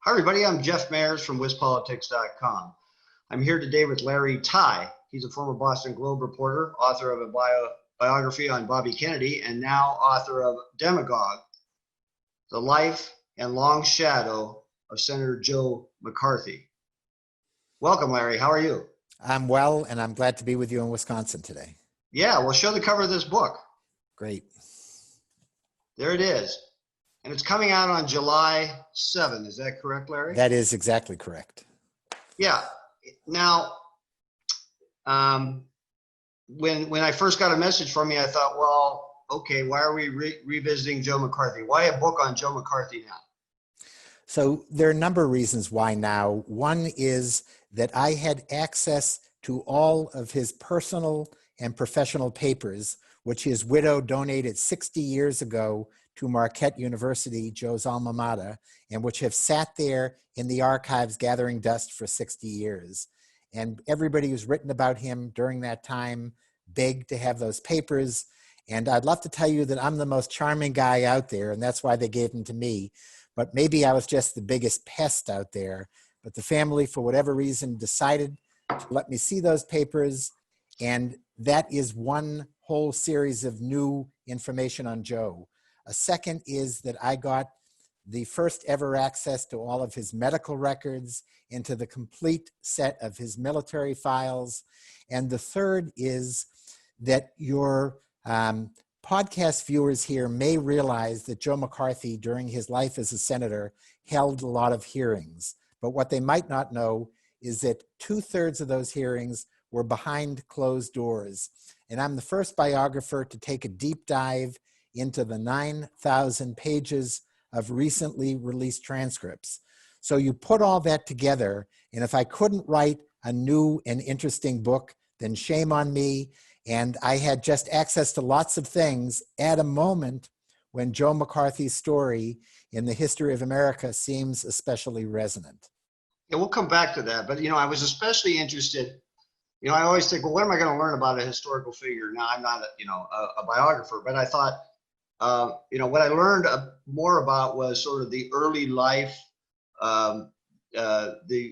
Hi, everybody. I'm Jeff Mayers from WisPolitics.com. I'm here today with Larry Tye. He's a former Boston Globe reporter, author of a biography on Bobby Kennedy, and now author of Demagogue, The Life and Long Shadow of Senator Joe McCarthy. Welcome, Larry. How are you? I'm well, and I'm glad to be with you in Wisconsin today. Yeah, well, show the cover of this book. Great. There it is. And it's coming out on July 7th. Is that correct, Larry? That is exactly correct. Yeah. Now, when I first got a message from you, I thought, well, okay, why are we revisiting Joe McCarthy? Why a book on Joe McCarthy now? So there are a number of reasons why now. One is that I had access to all of his personal and professional papers, which his widow donated 60 years ago to Marquette University, Joe's alma mater, and which have sat there in the archives gathering dust for 60 years. And everybody who's written about him during that time begged to have those papers. And I'd love to tell you that I'm the most charming guy out there, and that's why they gave them to me. But maybe I was just the biggest pest out there. But the family, for whatever reason, decided to let me see those papers. And that is one whole series of new information on Joe. A second is that I got the first ever access to all of his medical records, into the complete set of his military files. And the third is that your podcast viewers here may realize that Joe McCarthy, during his life as a senator, held a lot of hearings. But what they might not know is that 2/3 of those hearings were behind closed doors. And I'm the first biographer to take a deep dive into the 9,000 pages of recently released transcripts. So you put all that together, and if I couldn't write a new and interesting book, then shame on me. And I had just access to lots of things at a moment when Joe McCarthy's story in the history of America seems especially resonant. Yeah, we'll come back to that. But, I was especially interested. I always think, well, what am I going to learn about a historical figure? Now, I'm not, a biographer, but I thought, what I learned more about was sort of the early life, the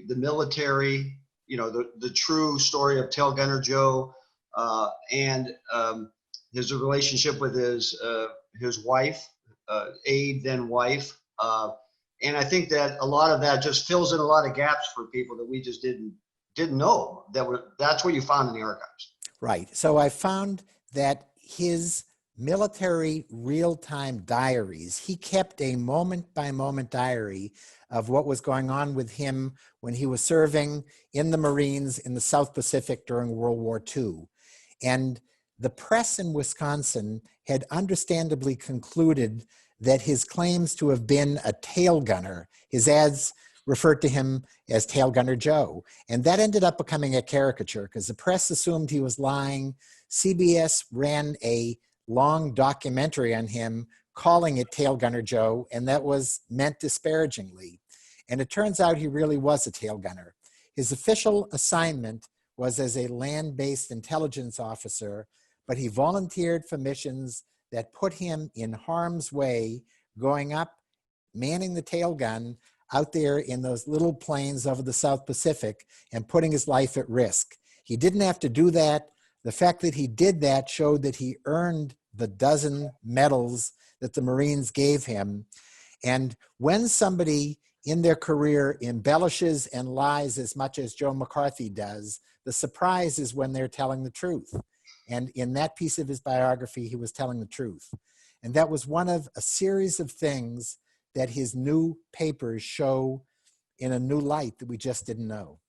military, the true story of Tail Gunner Joe, and his relationship with his wife, aide then wife, and I think that a lot of that just fills in a lot of gaps for people that we just didn't know that's what you found in the archives. Right. So I found that his military real-time diaries, he kept a moment-by-moment diary of what was going on with him when he was serving in the Marines in the South Pacific during World War II. And the press in Wisconsin had understandably concluded that his claims to have been a tail gunner, his ads referred to him as Tail Gunner Joe. And that ended up becoming a caricature because the press assumed he was lying. CBS ran a long documentary on him calling it Tail Gunner Joe, and that was meant disparagingly. And it turns out he really was a tail gunner. His official assignment was as a land-based intelligence officer, but he volunteered for missions that put him in harm's way, going up, manning the tail gun out there in those little planes over the South Pacific and putting his life at risk. He didn't have to do that. The fact that he did that showed that he earned the dozen medals that the Marines gave him. And when somebody in their career embellishes and lies as much as Joe McCarthy does, the surprise is when they're telling the truth. And in that piece of his biography, he was telling the truth. And that was one of a series of things that his new papers show in a new light that we just didn't know.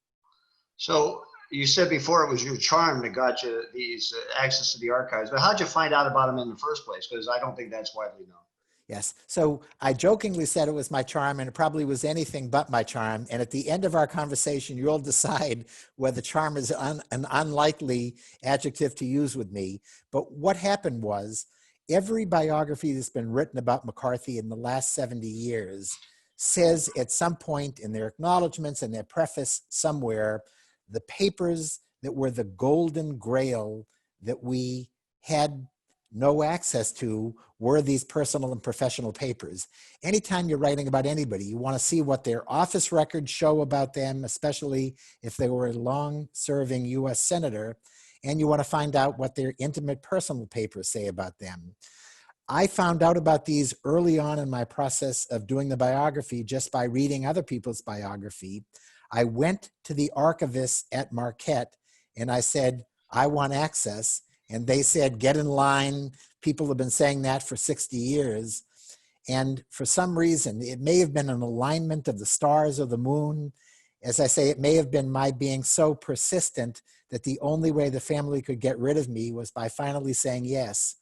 So you said before it was your charm that got you these access to the archives, but how'd you find out about them in the first place? Because I don't think that's widely known. Yes. So I jokingly said it was my charm, and it probably was anything but my charm. And at the end of our conversation, you'll decide whether charm is an unlikely adjective to use with me. But what happened was, every biography that's been written about McCarthy in the last 70 years says at some point in their acknowledgments and their preface somewhere, the papers that were the golden grail that we had no access to were these personal and professional papers. Anytime you're writing about anybody, you want to see what their office records show about them, especially if they were a long-serving US senator, and you want to find out what their intimate personal papers say about them. I found out about these early on in my process of doing the biography just by reading other people's biography. I went to the archivist at Marquette and I said, I want access. And they said, get in line. People have been saying that for 60 years. And for some reason, it may have been an alignment of the stars or the moon. As I say, it may have been my being so persistent that the only way the family could get rid of me was by finally saying yes.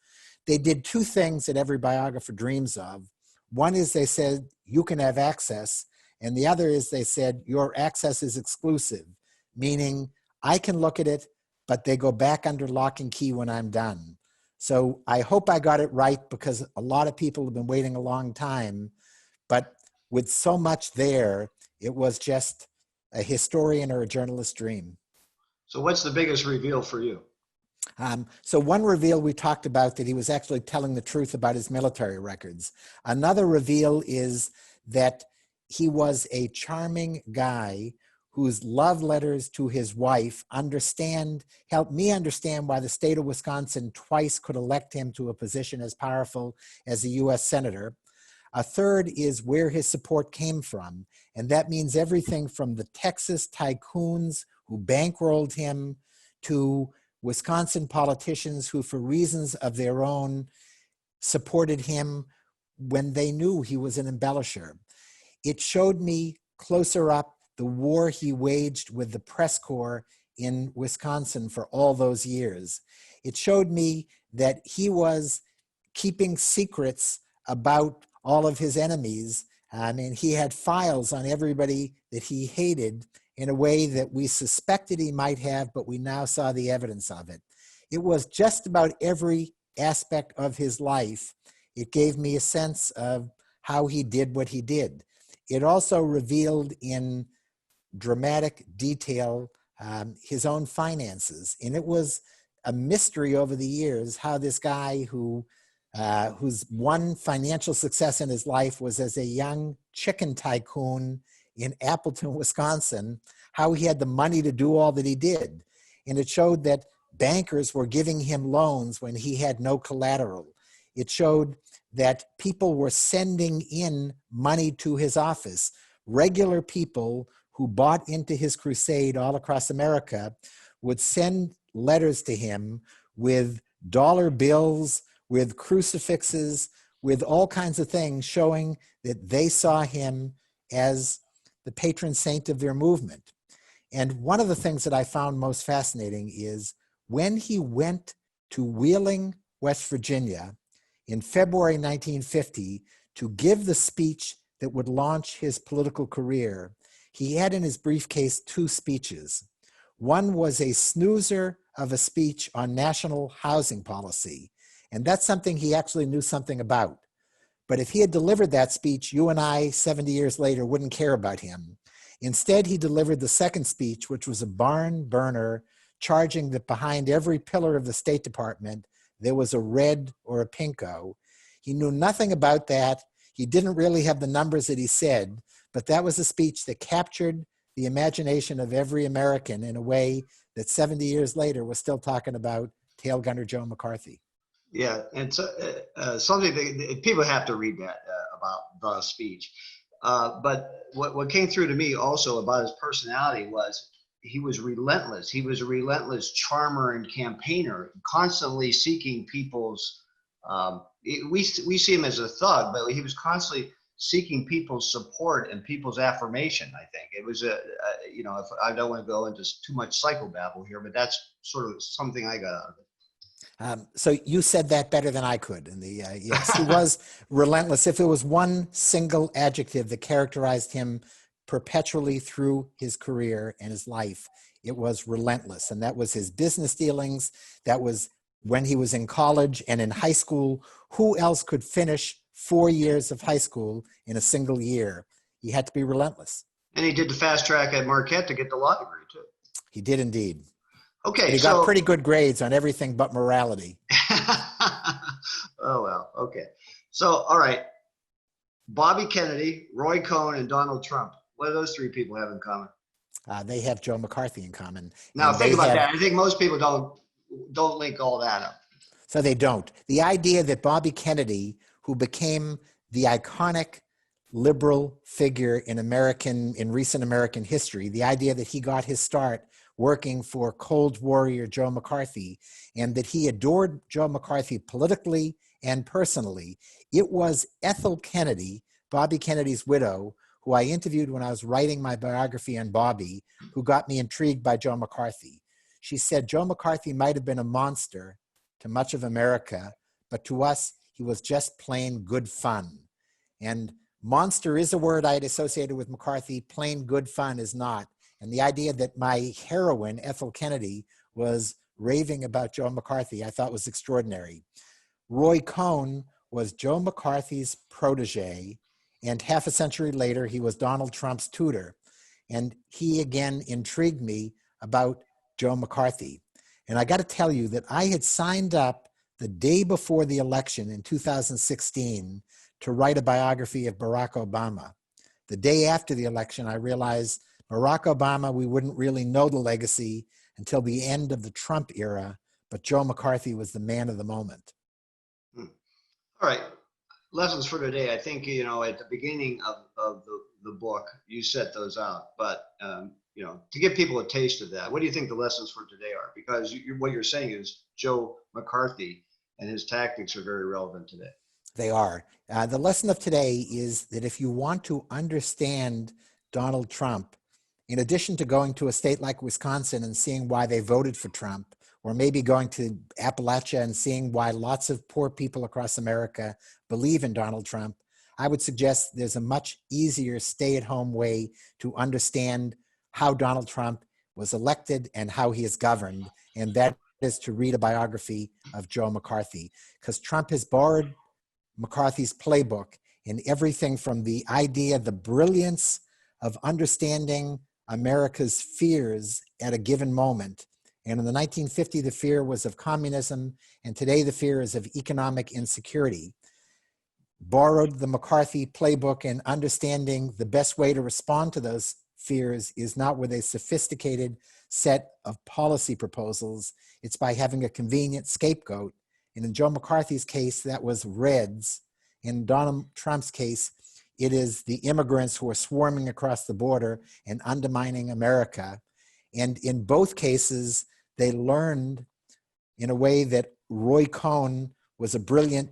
They did two things that every biographer dreams of. One is they said, you can have access. And the other is they said, your access is exclusive, meaning I can look at it, but they go back under lock and key when I'm done. So I hope I got it right, because a lot of people have been waiting a long time. But with so much there, it was just a historian or a journalist's dream. So what's the biggest reveal for you? So one reveal we talked about, that he was actually telling the truth about his military records. Another reveal is that he was a charming guy whose love letters to his wife helped me understand why the state of Wisconsin twice could elect him to a position as powerful as a US senator. A third is where his support came from. And that means everything from the Texas tycoons who bankrolled him to Wisconsin politicians who, for reasons of their own, supported him when they knew he was an embellisher. It showed me closer up the war he waged with the press corps in Wisconsin for all those years. It showed me that he was keeping secrets about all of his enemies. And he had files on everybody that he hated in a way that we suspected he might have, but we now saw the evidence of it. It was just about every aspect of his life. It gave me a sense of how he did what he did. It also revealed in dramatic detail his own finances. And it was a mystery over the years how this guy whose one financial success in his life was as a young chicken tycoon in Appleton, Wisconsin, how he had the money to do all that he did. And it showed that bankers were giving him loans when he had no collateral. It showed that people were sending in money to his office. Regular people who bought into his crusade all across America would send letters to him with dollar bills, with crucifixes, with all kinds of things showing that they saw him as the patron saint of their movement. And one of the things that I found most fascinating is when he went to Wheeling, West Virginia in February 1950 to give the speech that would launch his political career, he had in his briefcase two speeches. One was a snoozer of a speech on national housing policy, and that's something he actually knew something about. But if he had delivered that speech, you and I, 70 years later, wouldn't care about him. Instead, he delivered the second speech, which was a barn burner, charging that behind every pillar of the State Department, there was a red or a pinko. He knew nothing about that. He didn't really have the numbers that he said, but that was a speech that captured the imagination of every American in a way that 70 years later, we're still talking about Tail Gunner Joe McCarthy. Yeah, and so, something that people have to read that about the speech. But what came through to me also about his personality was he was relentless. He was a relentless charmer and campaigner, constantly seeking people's. We see him as a thug, but he was constantly seeking people's support and people's affirmation. I think it was if I don't want to go into too much psychobabble here, but that's sort of something I got out of it. So you said that better than I could. In the yes, he was relentless. If it was one single adjective that characterized him perpetually through his career and his life, it was relentless. And that was his business dealings. That was when he was in college and in high school. Who else could finish 4 years of high school in a single year? He had to be relentless. And he did the fast track at Marquette to get the law degree too. He did indeed. Okay, He got so pretty good grades on everything but morality. oh well, okay. So all right, Bobby Kennedy, Roy Cohn, and Donald Trump. What do those three people have in common? They have Joe McCarthy in common, Now and think they about have. that. I think most people don't link all that up. So they don't. The idea that Bobby Kennedy, who became the iconic liberal figure in recent American history, the idea that he got his start working for Cold Warrior Joe McCarthy, and that he adored Joe McCarthy politically and personally, it was Ethel Kennedy, Bobby Kennedy's widow, who I interviewed when I was writing my biography on Bobby, who got me intrigued by Joe McCarthy. She said Joe McCarthy might have been a monster to much of America, but to us, he was just plain good fun. And monster is a word I had associated with McCarthy. Plain good fun is not. And the idea that my heroine, Ethel Kennedy, was raving about Joe McCarthy, I thought was extraordinary. Roy Cohn was Joe McCarthy's protege, and half a century later, he was Donald Trump's tutor. And he again intrigued me about Joe McCarthy. And I got to tell you that I had signed up the day before the election in 2016 to write a biography of Barack Obama. The day after the election, I realized Barack Obama, we wouldn't really know the legacy until the end of the Trump era, but Joe McCarthy was the man of the moment. All right, lessons for today. I think, at the beginning of the book, you set those out, but to give people a taste of that, what do you think the lessons for today are? Because what you're saying is Joe McCarthy and his tactics are very relevant today. They are. The lesson of today is that if you want to understand Donald Trump, in addition to going to a state like Wisconsin and seeing why they voted for Trump, or maybe going to Appalachia and seeing why lots of poor people across America believe in Donald Trump, I would suggest there's a much easier stay-at-home way to understand how Donald Trump was elected and how he is governed, and that is to read a biography of Joe McCarthy, because Trump has borrowed McCarthy's playbook in everything from the idea, the brilliance of understanding America's fears at a given moment. And in the 1950s, the fear was of communism, and today the fear is of economic insecurity. Borrowed the McCarthy playbook and understanding the best way to respond to those fears is not with a sophisticated set of policy proposals. It's by having a convenient scapegoat. And in Joe McCarthy's case, that was Reds. In Donald Trump's case, it is the immigrants who are swarming across the border and undermining America. And in both cases, they learned in a way that Roy Cohn was a brilliant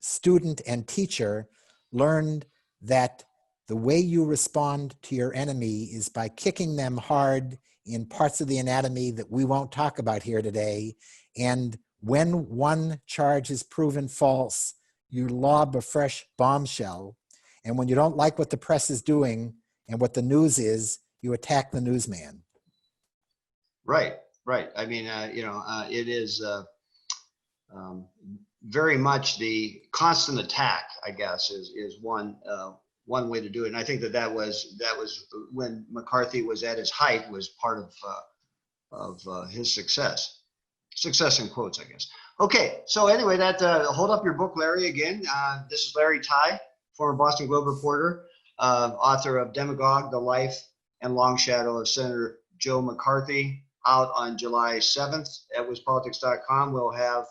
student and teacher, learned that the way you respond to your enemy is by kicking them hard in parts of the anatomy that we won't talk about here today. And when one charge is proven false, you lob a fresh bombshell. And when you don't like what the press is doing and what the news is, you attack the newsman. Right, right. I mean, it is very much the constant attack, I guess, is one way to do it. And I think that was when McCarthy was at his height, was part of his success in quotes, I guess. Okay, so anyway, hold up your book, Larry. Again, this is Larry Tye, former Boston Globe reporter, author of Demagogue: The Life and Long Shadow of Senator Joe McCarthy, out on July 7th at wispolitics.com. We'll have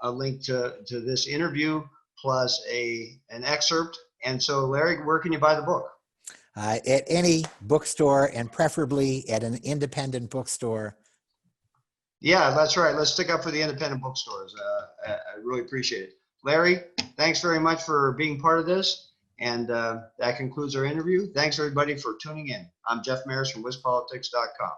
a link to this interview plus an excerpt. And so, Larry, where can you buy the book? At any bookstore, and preferably at an independent bookstore. Yeah, that's right. Let's stick up for the independent bookstores. I really appreciate it. Larry, thanks very much for being part of this. And that concludes our interview. Thanks, everybody, for tuning in. I'm Jeff Maris from wispolitics.com.